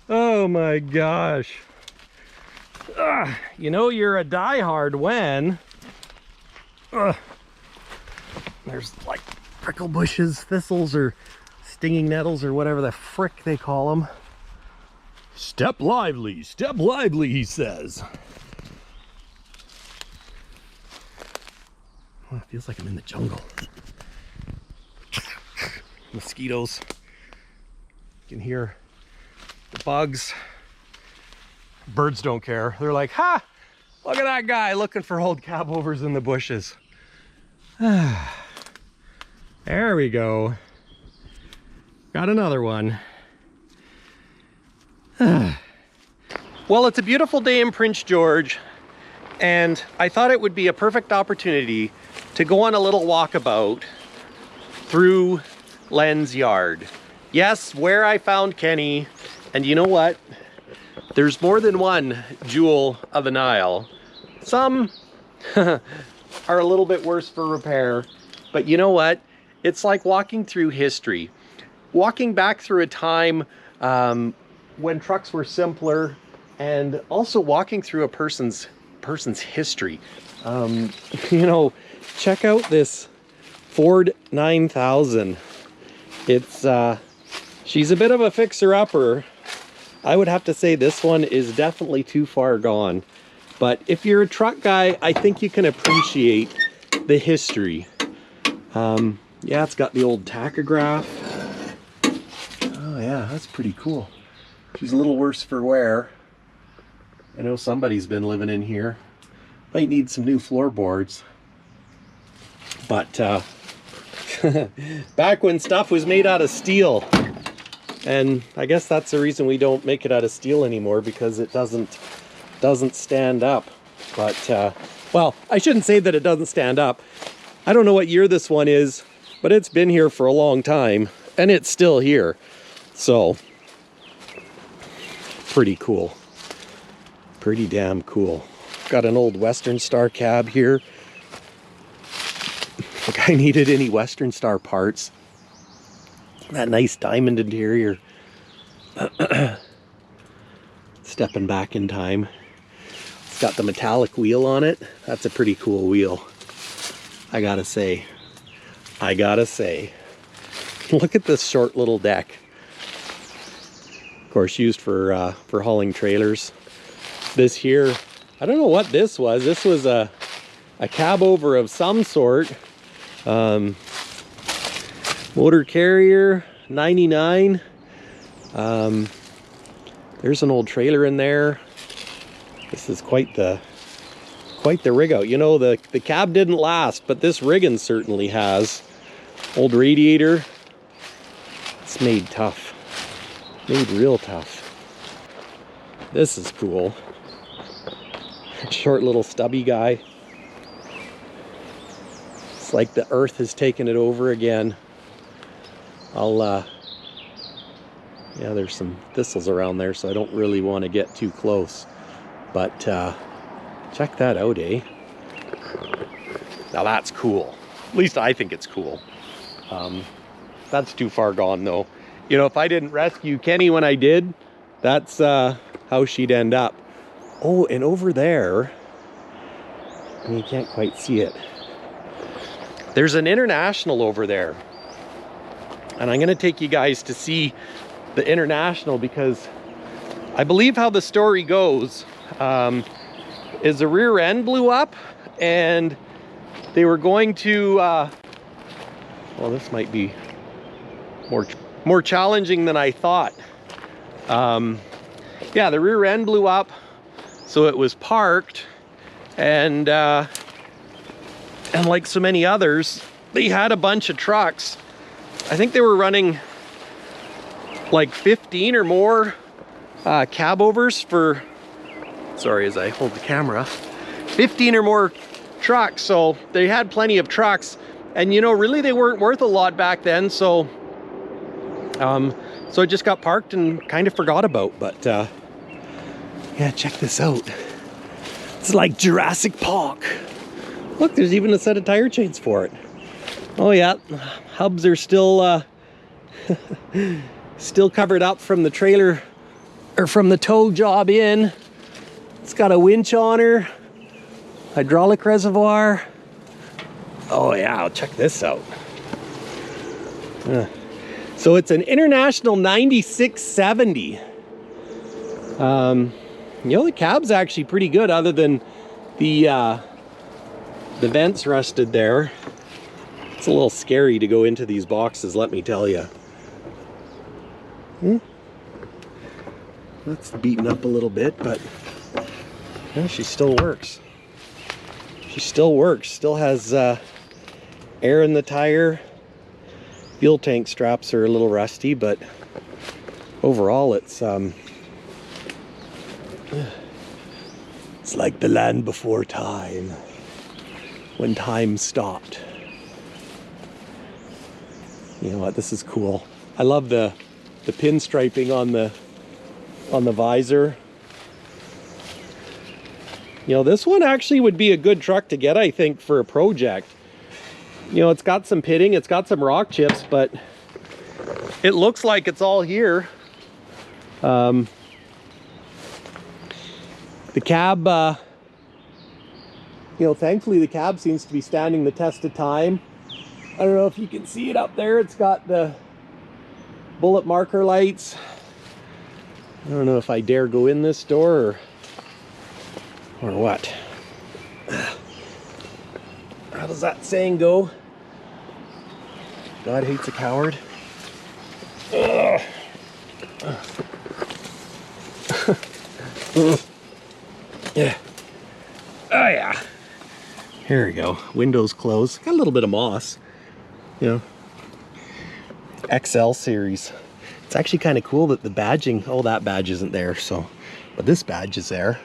Oh my gosh. You know you're a diehard when there's like prickle bushes, thistles, or stinging nettles, or whatever the frick they call them. Step lively, he says. Oh, it feels like I'm in the jungle. Mosquitoes. You can hear the bugs. Birds don't care. They're like, ha! Look at that guy looking for old cabovers in the bushes. There we go. Got another one. Well, it's a beautiful day in Prince George, and I thought it would be a perfect opportunity to go on a little walkabout through Len's yard. Yes, where I found Kenny. And you know what? There's more than one jewel of the Nile. Some are a little bit worse for repair, but you know what? It's like walking through history. Walking back through a time when trucks were simpler, and also walking through a person's history. You know, check out this Ford 9000. It's she's a bit of a fixer-upper. I would have to say this one is definitely too far gone. But if you're a truck guy, I think you can appreciate the history. Yeah, it's got the old tachograph. Oh yeah, that's pretty cool. She's a little worse for wear. I know somebody's been living in here. Might need some new floorboards. But back when stuff was made out of steel. And I guess that's the reason we don't make it out of steel anymore, because it doesn't stand up. But well, I shouldn't say that it doesn't stand up. I don't know what year this one is, but it's been here for a long time and it's still here. So pretty cool. Pretty damn cool. Got an old Western Star cab here. If I needed any Western Star parts. That nice diamond interior. Stepping back in time. It's got the metallic wheel on it. That's a pretty cool wheel. I gotta say. Look at this short little deck. Of course, used for hauling trailers. This here, I don't know what this was. This was a CabOVER of some sort. Motor carrier, 99. There's an old trailer in there. This is quite the rig out. You know, the cab didn't last, but this rigging certainly has. Old radiator. It's made tough. Made real tough. This is cool. Short little stubby guy. It's like the earth has taken it over again. Yeah, there's some thistles around there, so I don't really want to get too close. But check that out, eh? Now that's cool. At least I think it's cool. That's too far gone, though. You know, if I didn't rescue Kenny when I did, that's how she'd end up. Oh, and over there, and you can't quite see it. There's an International over there. And I'm going to take you guys to see the International, because I believe how the story goes is the rear end blew up and they were going to, well, this might be more challenging than I thought. Yeah, the rear end blew up, so it was parked, and like so many others, they had a bunch of trucks. I think they were running like 15 or more CabOVERs for, sorry as I hold the camera, 15 or more trucks. So they had plenty of trucks, and you know, really they weren't worth a lot back then. So so it just got parked and kind of forgot about. But yeah, check this out. It's like Jurassic Park. Look, there's even a set of tire chains for it. Oh yeah, hubs are still Still covered up from the trailer, or from the tow job in. It's got a winch on her, hydraulic reservoir. Oh yeah, check this out. So it's an International 9670. You know, the cab's actually pretty good, other than the vents rusted there. It's a little scary to go into these boxes, let me tell you. That's beaten up a little bit, but yeah, she still works. She still works. Still has air in the tire. Fuel tank straps are a little rusty, but overall it's like the land before time, when time stopped. You know what, this is cool. I love the pinstriping on the visor. You know, this one actually would be a good truck to get, I think, for a project. You know, it's got some pitting, it's got some rock chips, but it looks like it's all here. The cab, you know, thankfully the cab seems to be standing the test of time. I don't know if you can see it up there. It's got the bullet marker lights. I don't know if I dare go in this door or what. How does that saying go? God hates a coward. Yeah. Oh yeah. Here we go. Windows closed. Got a little bit of moss. You know. XL series. It's actually kind of cool that the badging, oh, that badge isn't there, so, but this badge is there.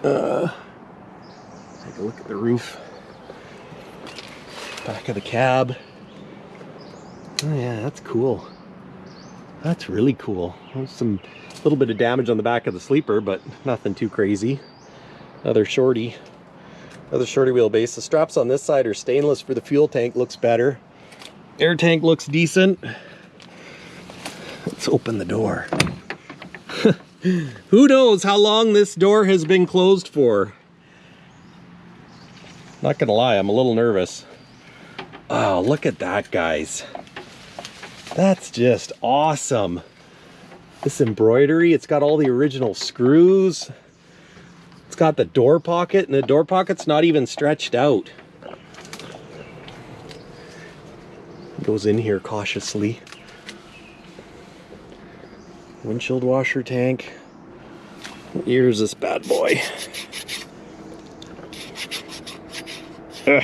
Take a look at the roof. Back of the cab. Oh yeah, that's cool. That's really cool. There's some little bit of damage on the back of the sleeper, but nothing too crazy. Another shorty wheelbase. The straps on this side are stainless for the fuel tank, looks better. Air tank looks decent. Let's open the door. Who knows how long this door has been closed for? Not gonna lie, I'm a little nervous. Oh, look at that, guys. That's just awesome. This embroidery, it's got all the original screws. It's got the door pocket, and the door pocket's not even stretched out. It goes in here cautiously. Windshield washer tank. What year is this bad boy? Ugh.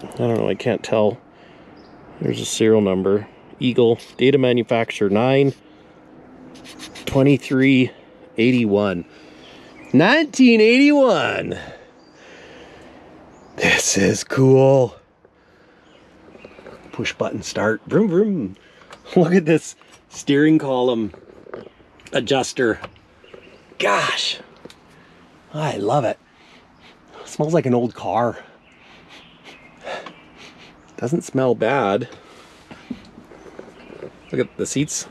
I don't know, I can't tell. There's a serial number. Eagle, date of manufacture 9/23/81. 1981. This is cool. Push button start. Vroom vroom. Look at this steering column adjuster. Gosh, I love it. It smells like an old car. Doesn't smell bad. Look at the seats.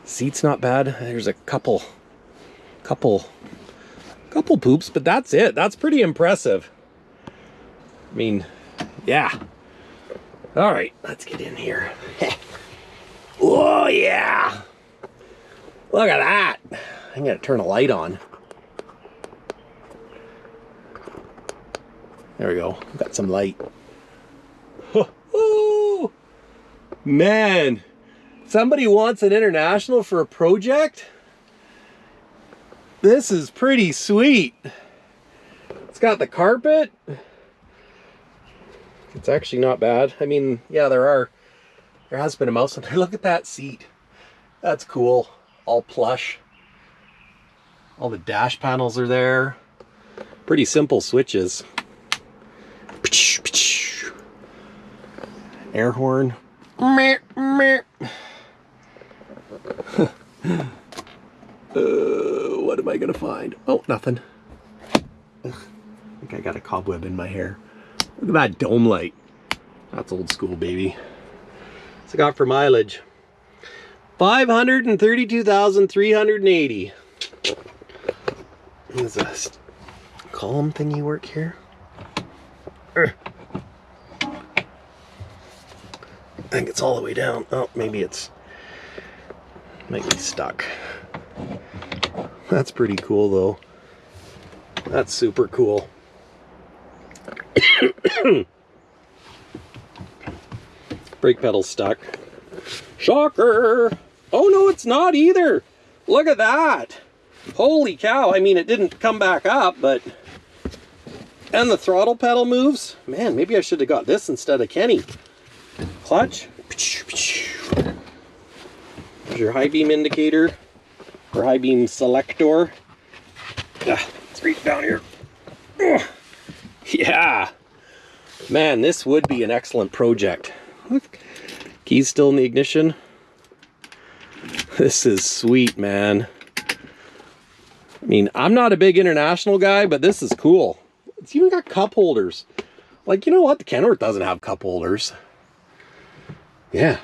Seats not bad. There's a couple poops, but that's it. That's pretty impressive. I mean, yeah. All right, let's get in here. Oh yeah. Look at that. I'm gonna turn a light on. There we go. Got some light. Oh, man. Somebody wants an International for a project? This is pretty sweet. It's got the carpet. It's actually not bad. I mean, yeah, there has been a mouse in there. Look at that seat. That's cool. All plush. All the dash panels are there. Pretty simple switches. Air horn. What am I gonna find? Oh, nothing. I think I got a cobweb in my hair. Look at that dome light. That's old school, baby. What's it got for mileage? 532,380. There's a column thingy work here. I think it's all the way down. Oh, maybe it's might be stuck. That's pretty cool though. That's super cool. Brake pedal stuck. Shocker! Oh no, it's not either. Look at that. Holy cow. I mean, it didn't come back up, but... And the throttle pedal moves. Man, maybe I should have got this instead of Kenny. Clutch. There's your high beam indicator. Or high beam selector. Let's reach down here. Yeah. Man, this would be an excellent project. Keys still in the ignition. This is sweet, man. I mean, I'm not a big international guy, but this is cool. It's even got cup holders. Like, you know what? The Kenworth doesn't have cup holders. Yeah.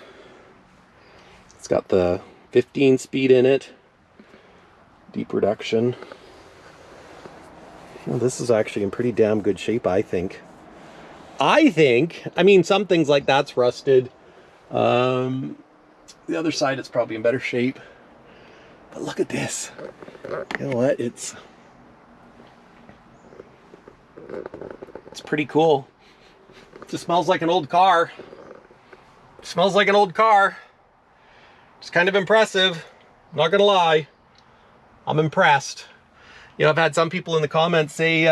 It's got the 15 speed in it. Deep reduction. Well, this is actually in pretty damn good shape, I think. I mean, some things like that's rusted. The other side it's probably in better shape. But look at this. You know what? It's pretty cool. It just smells like an old car. It smells like an old car. It's kind of impressive. I'm not gonna lie. I'm impressed. You know, I've had some people in the comments say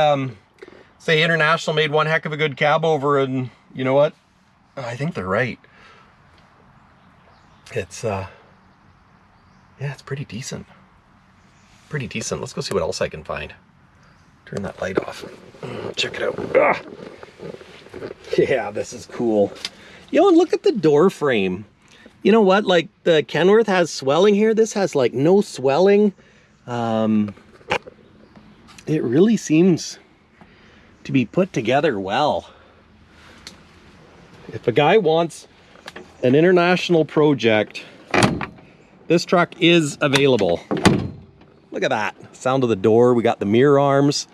International made one heck of a good CabOVer, and you know what? I think they're right. It's yeah, it's pretty decent. Pretty decent. Let's go see what else I can find. Turn that light off. Check it out. Ah! Yeah, this is cool. You know, and look at the door frame. You know what? Like the Kenworth has swelling here. This has like no swelling. It really seems to be put together well. If a guy wants an international project, this truck is available. Look at that. Sound of the door. We got the mirror arms.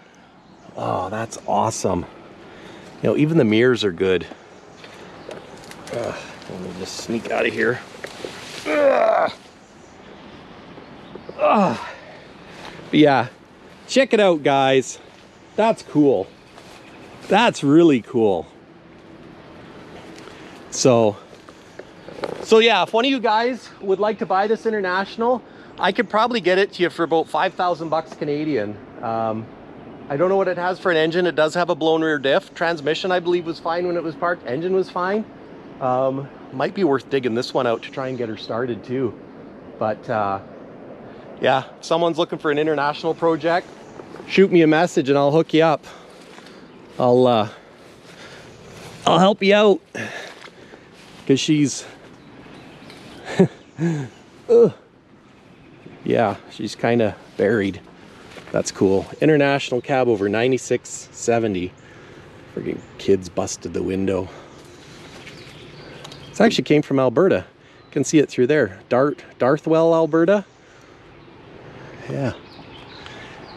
Oh, that's awesome. You know, even the mirrors are good. Let me just sneak out of here. But yeah, check it out, guys. That's cool. That's really cool. So yeah, if one of you guys would like to buy this International, I could probably get it to you for about 5,000 bucks Canadian. I don't know what it has for an engine. It does have a blown rear diff. Transmission, I believe, was fine when it was parked. Engine was fine. Might be worth digging this one out to try and get her started too. But yeah, if someone's looking for an international project, shoot me a message and I'll hook you up. I'll help you out, because she's yeah, she's kind of buried. That's cool. International CabOVer 9670. Friggin' kids busted the window. This actually came from Alberta. You can see it through there. Darthwell, Alberta. Yeah,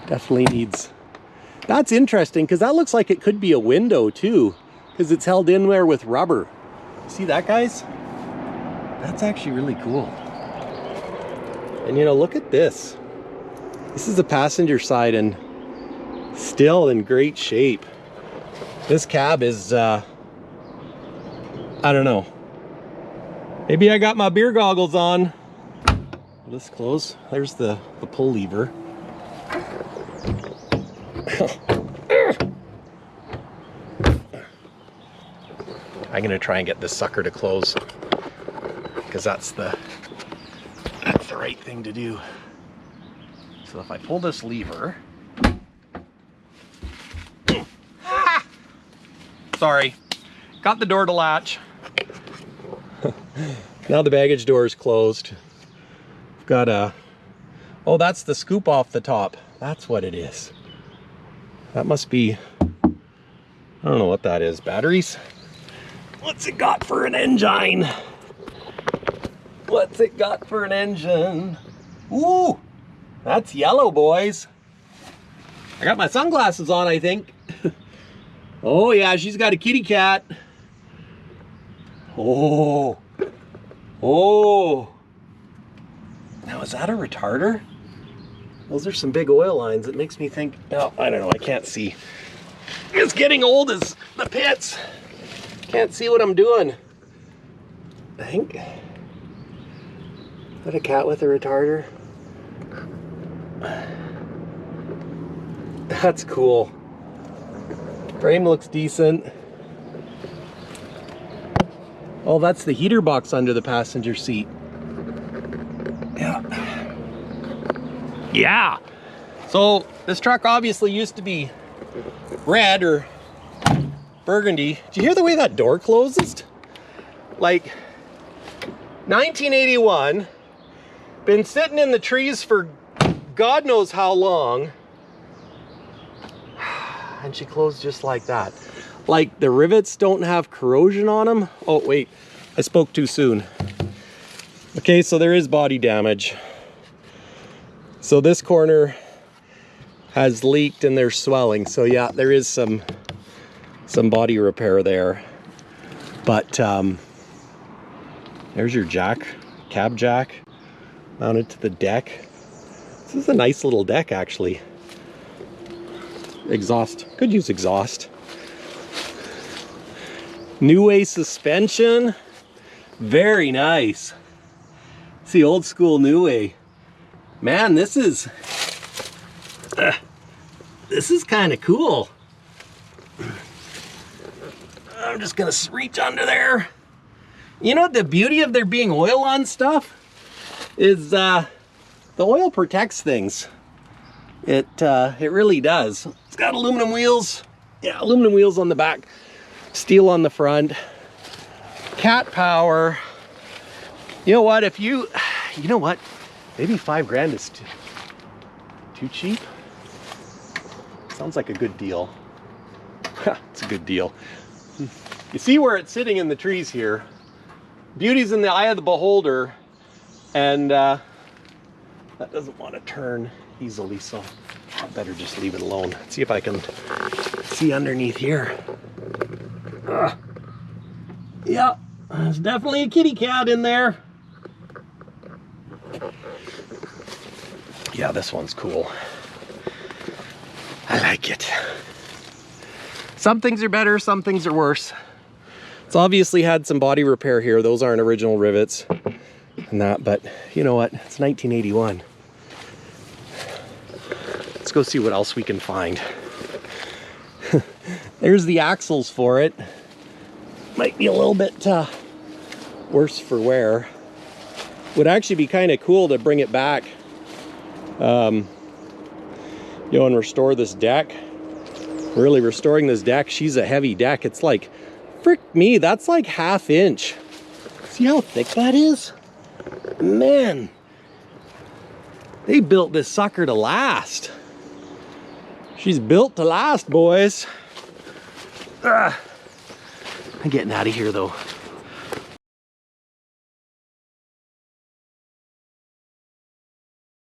definitely needs. That's interesting, because that looks like it could be a window too, because it's held in there with rubber. See that, guys? That's actually really cool. And you know, look at this. This is the passenger side and still in great shape. This cab is, I don't know. Maybe I got my beer goggles on. This close. There's the pull lever. I'm gonna try and get this sucker to close, because that's the right thing to do. So if I pull this lever, sorry, got the door to latch. Now the baggage door is closed. We've got a, oh, that's the scoop off the top. That's what it is. That must be, I don't know what that is. Batteries? What's it got for an engine? What's it got for an engine? Ooh, that's yellow, boys. I got my sunglasses on, I think. Oh yeah, she's got a kitty cat. Oh. Oh. Now, is that a retarder? Those are some big oil lines. It makes me think, no, I don't know, I can't see. It's getting old as the pits. Can't see what I'm doing. I think. Is that a cat with a retarder? That's cool. Frame looks decent. Oh, that's the heater box under the passenger seat. Yeah. Yeah. So this truck obviously used to be red or burgundy. Do you hear the way that door closes? Like 1981, been sitting in the trees for God knows how long, and she closed just like that. Like the rivets don't have corrosion on them. Oh wait, I spoke too soon. Okay, so there is body damage. So this corner has leaked and there's swelling. So yeah, there is some body repair there. But there's your jack, cab jack, mounted to the deck. This is a nice little deck actually. Exhaust, could use exhaust. New Way suspension, very nice. It's the old school New Way. Man, this is kind of cool. I'm just gonna reach under there. You know, the beauty of there being oil on stuff is the oil protects things. It really does. It's got aluminum wheels. Yeah, aluminum wheels on the back, steel on the front, cat power. You know what, you know what, maybe $5 is too cheap. Sounds like a good deal. It's a good deal. You see where it's sitting in the trees here. Beauty's in the eye of the beholder, and that doesn't want to turn easily, so I better just leave it alone. Let's see if I can see underneath here. Yeah, there's definitely a kitty cat in there. Yeah, this one's cool. I like it. Some things are better, some things are worse. It's obviously had some body repair here. Those aren't original rivets and that, but you know what? It's 1981. Let's go see what else we can find. There's the axles for it. Might be a little bit worse for wear. Would actually be kind of cool to bring it back, you know, and restore this deck. Really restoring this deck. She's a heavy deck. It's like, frick me, that's like 1/2 inch. See how thick that is? Man, they built this sucker to last. She's built to last, boys. I'm getting out of here though.